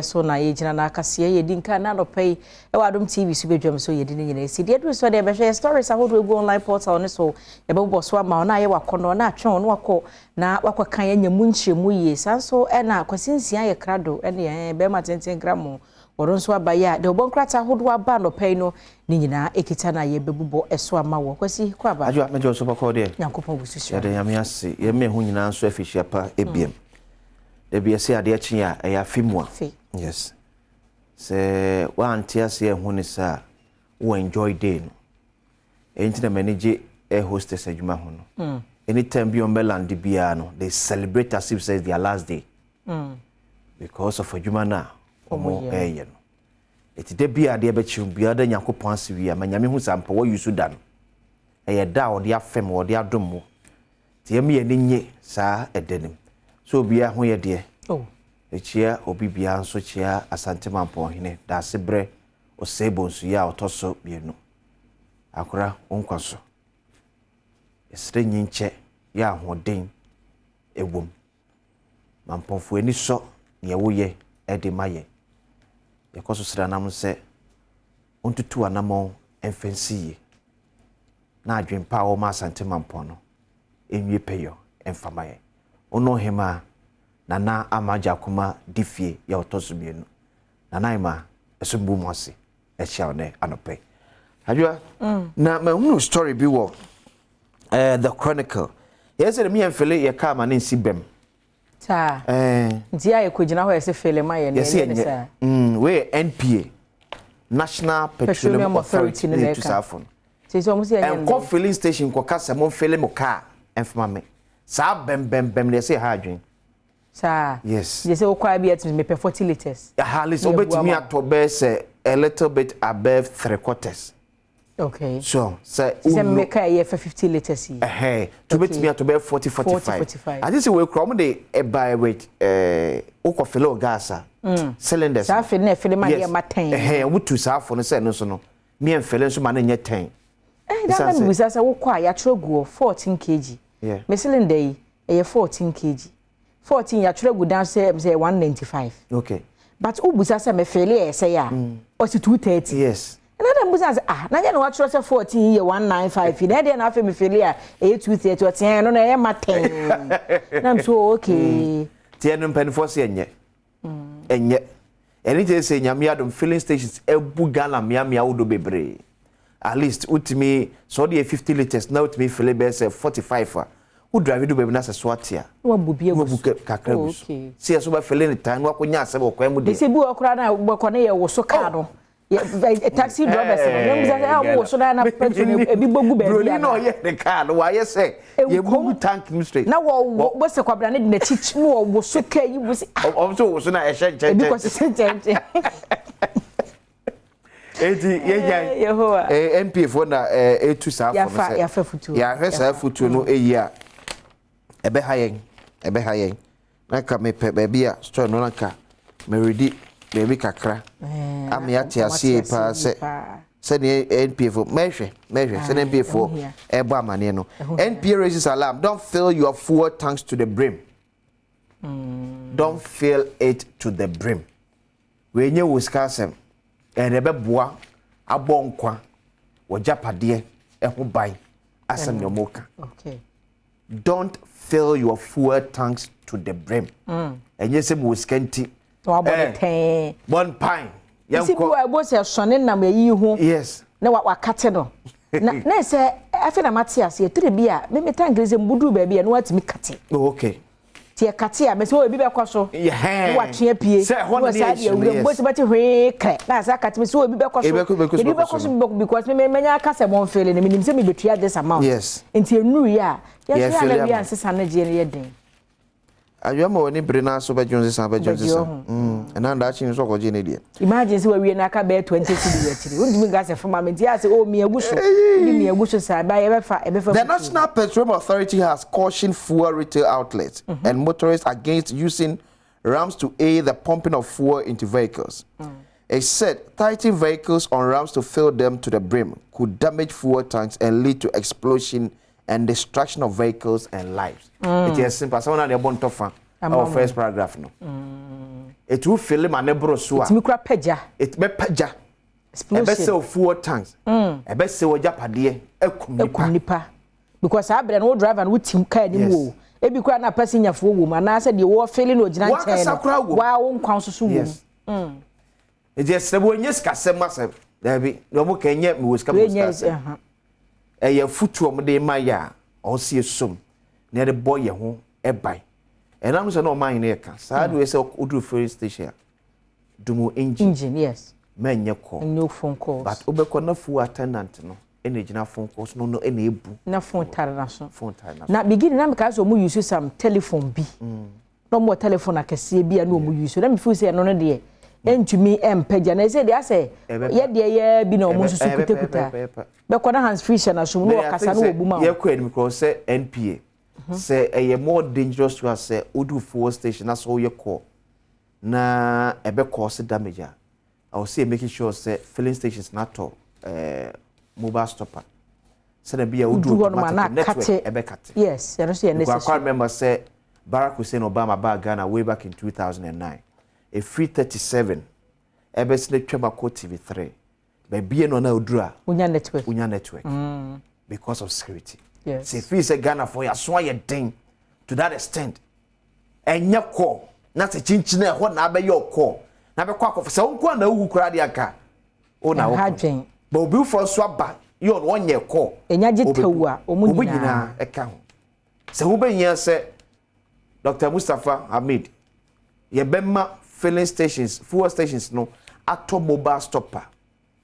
so na ye gina na akase ye di nka na no pay e wa Adom TV so bedwam so ye di ne nyina esi de do so de be share stories ahodo egu online portal ne so e be bo so ama na ye wakono na atwe no wako na wakokan ye nyamu nchemu ye sanso e na kwasinsia ye krado e ne be ma tenten gram woron so abaya de obonkrata ahodo aba no pay no ni nyina ekita na ye bebubo eso ama wo kwasi kwa ba ajo mejo so bako de yankopon bususu ya de yame ase ye me hu nyina so afihia pa ebiem de bia se ade achi a ya fimua yes se wa antiase ye hu ni sa wo enjoy day no enti na manage a hostess adwuma ho no anytime bi on beland bia no they celebrate as if it's their last day because of adwuma na omo no eti de bia de be chiu bia da Nyankopon ase wi ama nyame hu sampa wo yusu da no eye da o de afem o de adom mo ti yemi ye nye sa edenim so bia ho ye de echia obi bia nso chia asante mampon hene da sebre o sebo nsu ya otoso bienu akora onkwaso esre nyinche ya hoden ewom mamponfo ani so ne wo ye ede maye yakoso sra nam se ontutu anamo enfensiye na adwempa wo ma asante mampon no enwie peyo enfamaye ono hema nana amaja kuma difie ya otoso bienu nana ima esumbu mosi ehia ne anope adwa na ma hunu story bi wo the chronicle yes me enfele ye ka ma ne nsibem ta ntia ye kogina ho ese fele ma ye ne sa we NPA National Petroleum Authority ne to safon so mo se ye en filling station ko kasa mo fele mo car enfama me sa bem le se ha adwen sa yes ye se o kwa bi at me 40 liters halis obetimi atobe se a little bit above 3/4. Okay. So, say make a 50 liters. To bet me to be 40-45. I just say we come de buy with oko fellow gas cylinders. Sa fe na fele ma ye ma 10. We to sa for no say no so no. Me en fele so ma na nye 10. That me bisa say wo kwa ya trogu 14 kg. Yeah. Me cylinder yi e 14 kg. 14 ya trogu down say 195. Okay. But ubusa say me fele e say ya. O 230. Yes. Another business na je no wa say 14 ye 195 na dey na fa me fele a e 230 o ten no na e ma 10 na so okay tie no mpanifo se enye eni je se nyame Adom filling stations ebu Ghana mia wodo bebre at least utimi so dey 50 liters now utimi fele be say 45 who drive do bebre na se so atia wa bubi kakra bu se so ba fele ni tan wa konya asebe okwa mu de se bu okra na boko na ye wo so car no taxi drivers no say wo so na petrol ebi bogu be bia no ye the car no why say ye bogu tank mu straight na wo se kwabra na de na chichi no wo so ka yi wo si so wo so na e hye ebi ko se chenche eti ye Yehowa NPF na etu sa for ya fa futu ya hwesa futu no eyi a ebe ha yen na ka me pe bia store no na ka me ready baby kakra am ya ti asie pa se ne NPF mehwe se ne NPF ebo amane no NPA raises alarm don't fill your fuel tanks to the brim don't fill it to the brim we nye Wisconsin ebe boa abonkwa wojapade ho ban asem ne moka okay don't fill your fuel tanks to the brim enye se Wisconsin one pine yanko ebo se sone nam yi hu yes na wakate no na se afi na matias ye tire bia me tangreze mbudu ba bia na watimi kate okay tie kate a me se obi be kwaso na watwe pie se ho na ye mbo se bati hwe kre na sa kate me se obi be kwaso ye be kwaso because me menya kase bon fele na minim se me betua this amount yes enti enu ya ya fi ala wi ansesa na je ye den ayoma woni brina so be jonse san be jonse san na nda chi so ko je ne die imagine se we wi na ka be 20 cedi ya chiri undimi gas from me dia se o mi aguso mi aguso sa ba ye be fa The National Petroleum Authority has cautioned fuel retail outlets and motorists against using ramps to aid the pumping of fuel into vehicles. It said tightening vehicles on ramps to fill them to the brim could damage fuel tanks and lead to explosion and destruction of vehicles and lives. It is simple. Someone at the bottom of our first paragraph. No. etu fele ma ne bro so a etimi kura pagya etime pagya explosion ebe se fuel tanks ebe se wajapade ekum nipa because abere no driver no tim car ni mu ebi kura na passenger fo wo ma na se de wo fele no gina nchen no wa wo nkwan so wo eje sebo nyes kasem masem dabi no mo kenye me woska mo kasem eye futu om de maya o sie som na de boy ye ho ebai enam so no man ne ka saa do se oduru fuel station dumo engine yes menye call no phone calls but obekọ na fuel attendant no ene gina phone calls no ene ebu na phone tare na so phone tare na begin na me ka so mo use some telephone bi no mo telephone akese bi na mo use na me feel say no no de entumi empagya na say dey say ye de ye bi na mo susu kutakuta be ko na hands free na so no kasa na obu ma ye ko enimi ko say NPA say a more dangerous to us say odu fuel station na so ye call na ebe cause damage I will say making sure say filling stations not to mobile stopper so there be a odu automatic network ebe cut yes you know say necessary I remember say Barack Hussein Obama back Ghana way back in 2009 a free 37 ebe sne twema ko TV3 be bie no na odura unya network because of security yes say free say Ghana for ya so ye den to that extent enya call na se chinchine ho na be your call na be kwa akofa se wonko na wu kura de aka o na wo ba obi for so aba yo no onye call enya gitewu a omunyina eka ho se wo be nya se Dr. Mustafa Hamid ye bemma filling stations fuel stations no ato mobile stopper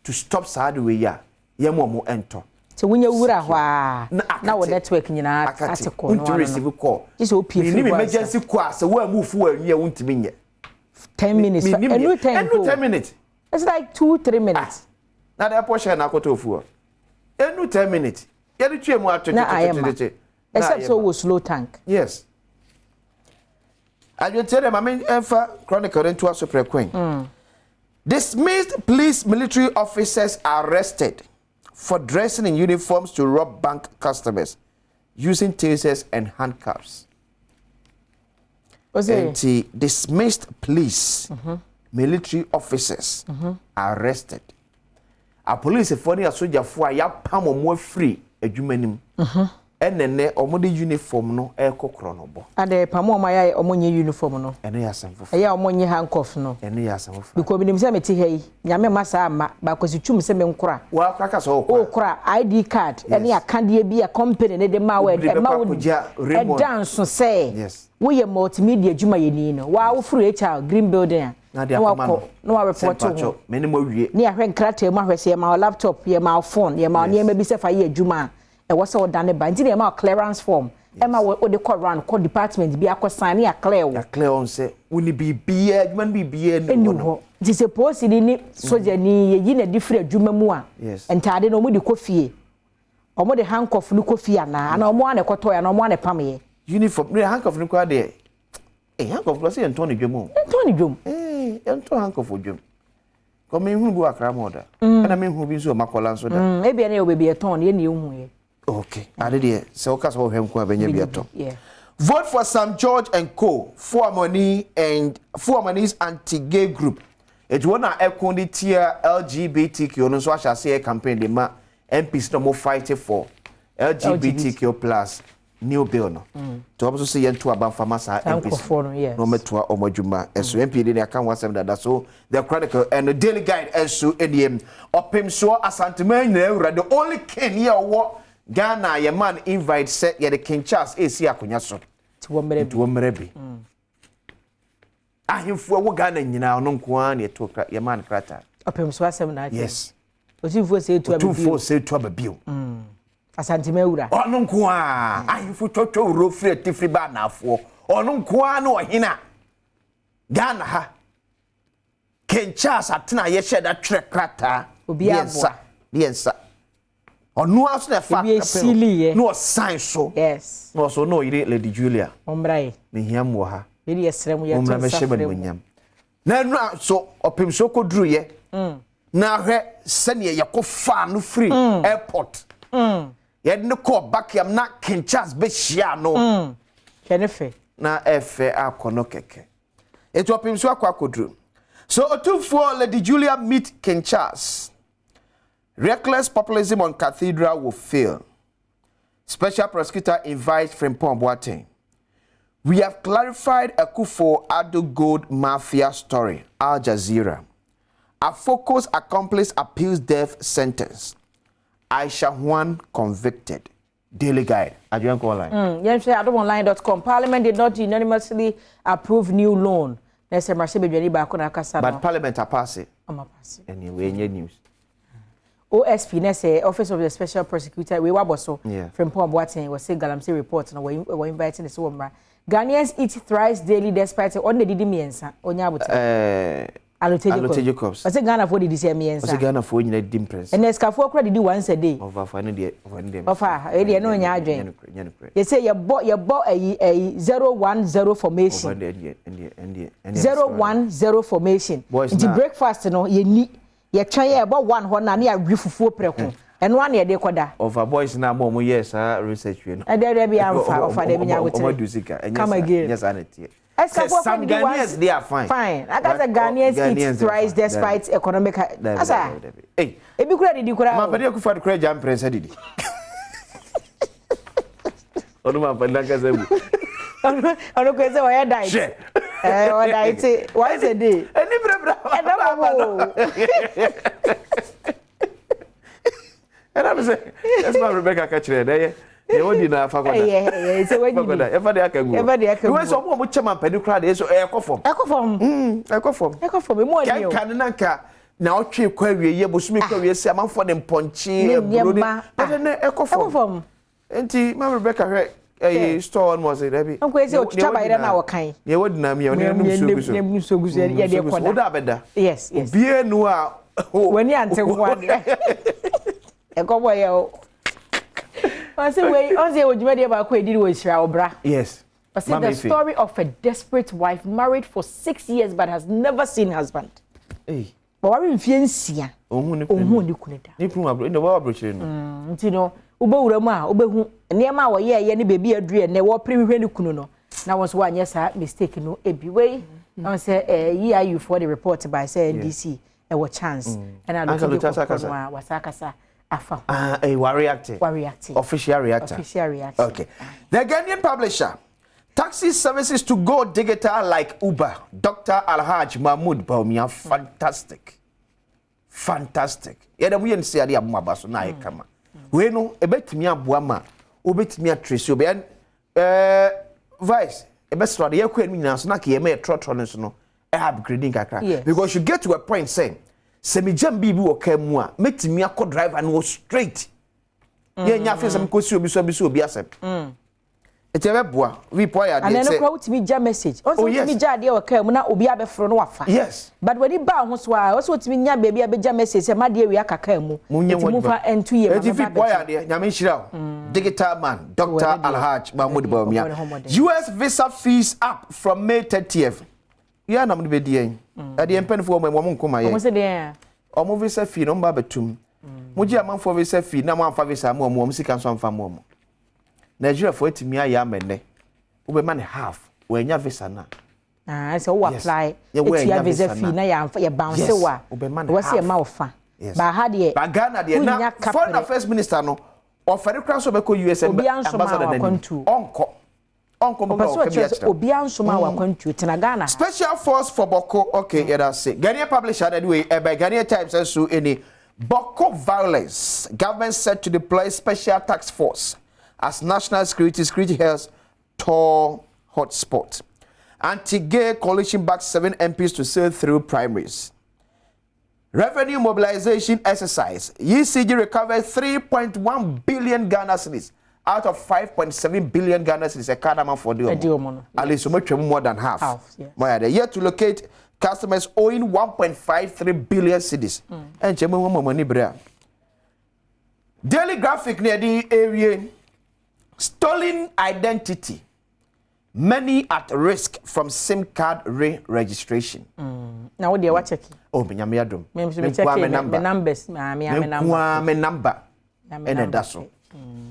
to stop side way ya ye mo ento se wunya wura hwa na wo network nyina atiko no receive call so pie ni emergency call se wo move wo awie wuntimi nye 10 minutes enu 10 minutes it's like 2-3 minutes na the portion na akoto fuel enu 10 minutes ye de tue mu atwetwetwetwetwe except so wo slow tank yes I will tell them, I mean, Enfa Chronicle into a super queen. Dismissed police military officers arrested for dressing in uniforms to rob bank customers using tasers and handcuffs. Dismissed police military officers arrested. A police for a soldier for a pam more free a human. Enene omode uniform no ekokronobo ade pamo maya omonye uniform no ene ya asamfo eya omonye handcuff no ene ya asamfo because binim se meti hei nyame masa ama ba kwasi twum se me nkora wa kraka so okora ID card ene akande bi a company ne de ma we ma wo dance say yes we ye multimedia juma yeni no wa wo furu HR green building na de akoma no wa report to meni mo wie ni ahwe nkrata mu ahwe se ma laptop ye ma phone ye ma ne ma bi se fa ye juma e was all done by the amount clearance form Emma what they call run call department be a sign ya clear on say will be human be no this suppose ni soldier ni ye na different adwuma mu a entade no mo de kofie omo de handcuff no kofie na omo ane koto ya na omo ane pam ye uniform no handcuff no kwa de handcuff plus e ntoni dwom ento handcuff dwom ko me hu bu akra moda na me hu bi so makola so da e bi na obebi eton ye na ehu ye okay ade de se o kasa o hwem ko abenya bi ato vote for Sam George and Co for money and for money's anti-gay group it wanna ekondi tier LGBTQ no so ahase campaign de ma MPs no mo fight for LGBTQ plus new bill no to also say yento aba famasa MPs no metua omodwuma eso MP de aka wasem dada so the Chronicle and the Daily Guide eso ediem opem so asanteman na ewura the only king here wo Ghana ye man invite set ye the King Charles AC akonya so to wo mrebi ahimfo wo Ghana nyina ono nko an ye to ye man krata opem so asem na yes osifo se to abibi osifo se to abibio asantime wura ono nko a ahimfo twotwo wuro free tifri ba na afo ono nko a na ohina Ghana ha King Charles atena ye sheda tre krata obi abo yensa onu aso na fa no sign so yes no so no ire Lady Julia ombrae me hiam wo ha me ye srem ye to safrem na nu so opem so koduru ye na hwe sene ye kofa no free airport ye ne call back yam na King Charles be hia no kenefe na efe akono keke Ethiopia so akwakodru. So Otumfuo Lady Julia meet King Charles. Reckless populism on cathedral will fail. Special prosecutor invites Frimpong Boateng. We have clarified Akufo-Addo gold mafia story. Al Jazeera. A focus accomplice appeals death sentence. Aisha Juan convicted. Daily Guide. Adrian Online. Yes, AdomOnline.com. Parliament did not unanimously approve new loan. But Parliament are passing. Anyway, in your news. OSP, Office of the Special Prosecutor, we were also from Paul Boateng was saying Galamsey reports and we're inviting the Swammer. Ghanaians eat thrice daily despite on the Dimiensa, on Yabuta. Allotage Cops. I say Ghana for the DCMS. I Ghana for you, Dimpres. And there's Cafu credit once a day. Of our no in you say you bought a 010 formation. 010 formation. The breakfast, no, you need. You try about one horn near Rifu Preco, and 1 year decoda. Of our boys now, more years, research. And there be of come again. Yes, some Ghanaians, they are fine. Fine. I got the Ghanaians eat thrice despite economic. Hey, if you credit, you could have. But you could find credit and press. I don't know why I died. Once a day. And I'm saying, that's my Rebecca catcher there. You won't deny Fagoda. Yeah, so when you ever there can go. Ever there can go. So, what Chaman Peducrad is echo form. Echo form. More than Cananca. Now, cheap query, ye Busmi, you say, I'm for them punchy, echo form. And my Rebecca. A store was it, Debbie? I'm going to try by our kind. You wouldn't know me. Yes, yes. Beer noir. When you answer one, a go away. I say, wait, I say, what you ready about Quay with Bra? Yes. But see the story of a desperate wife married for 6 years but has never seen husband. Hey. But what in Fiancia? Oh, who could in the world, you know. Ubewurama obehu niema wo ye ne baby adue ne wo prehwe kunu no na won so wa anya sa mistake no ebi we on say ye are you for the report by say NDC e wo chance and I look wasakasa afa react official react okay. The Ghanaian publisher taxi services to go digital like Uber. Dr. Alhaj Mahmoud Baumia, fantastic yeda mu yen se ade abuma so na kama we no ebetimi aboama obetimi atresi obe vice ebesro de yakwa enu nyina so na ke yema trotro no so no e upgrading kakra because you get to a point saying semijam bibi wo kamu a metimi akọ driver no straight ye nya fe sem kosi obi so obi asem etebeboa we boy ya dey say and no me ja message also me ja dey waka mu na obi abefro no wafa yes but when he ba ho so a also timi nya baby abeja message say ma dey we akaka mu mu fa entu ye ma boy ya dey nya me nhira digital man Dr. Alhaj Mahmoud Baumia. US visa fees up from May 30th. Yeah, na me be dey at the empen for mo nkoma ye. Mo se dey omo visa fee no mba betum. Mo ji amanfo visa fee na mo amfa visa mo sika so amfa mo. Nigeria for it me ya menne. Ube man half when ya visa na. So we apply it ya visa fee na ya bounce wa. We say ma ofa. Ba ha de ba Ghana de na foreign affairs minister no offer crown so be ko US ambassador na onko mo ko be extra. Obi ansoma wa kwantu tena Ghana. Special force for Boko. Okay, yeah that's it. Ghanaian publisher that way by Ghanaian Times and so any Boko violence. Government set to deploy special task force as national security health tall hotspot. Anti-gay coalition backs 7 MPs to sail through primaries. Revenue mobilization exercise. ECG recovered 3.1 billion Ghana cedis out of 5.7 billion Ghana cedis. A Kadama for the at least more than half. Yeah. They yet to locate customers owing 1.53 billion cedis. And Daily Graphic near the area. Stolen identity. Many at risk from SIM card re-registration. Now what do you watch? Oh, me Adom. Me numbers. Me number. And that's all.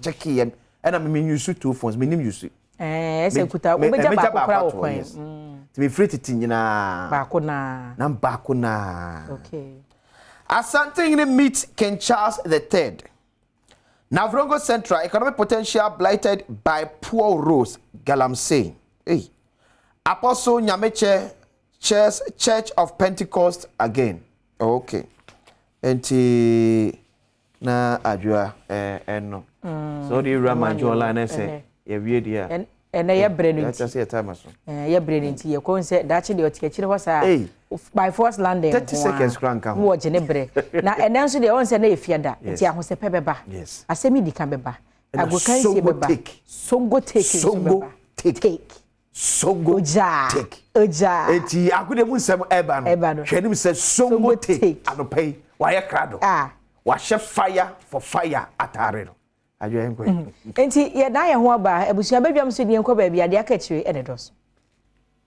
Check here. And I mean use 2 phones. Me name use. Say kuta. Obeja ba kokra okwan. me free titi nyina baako na na baako na okay Asante in meet King Charles III. Navrongo Central economic potential blighted by poor roads, Galamsey. Hey. Apostle Nyameche Church of Pentecost again. Okay. Enti na adwa no. So the Ramanjo line say ye wie dia. And ye brain it. Just say time so. Ye brain into ye kon say that the otikachire was by force landing 30 seconds crank am. Wo je ne bre. Na enen so de on say na efiada. Nti ahosepe beba. Yes. Asemi di kan beba. Agokan sie beba. Songo take. Songo take. Songo take. Oja. Enti akode mu nsem eba no. Hwenim say songo take anopai. Wa ye krado. Wa she fire for fire atare no. Adwo enko. Enti ye na ye ho aba abusua badwam so die enko ba bia de aka kire ene dos.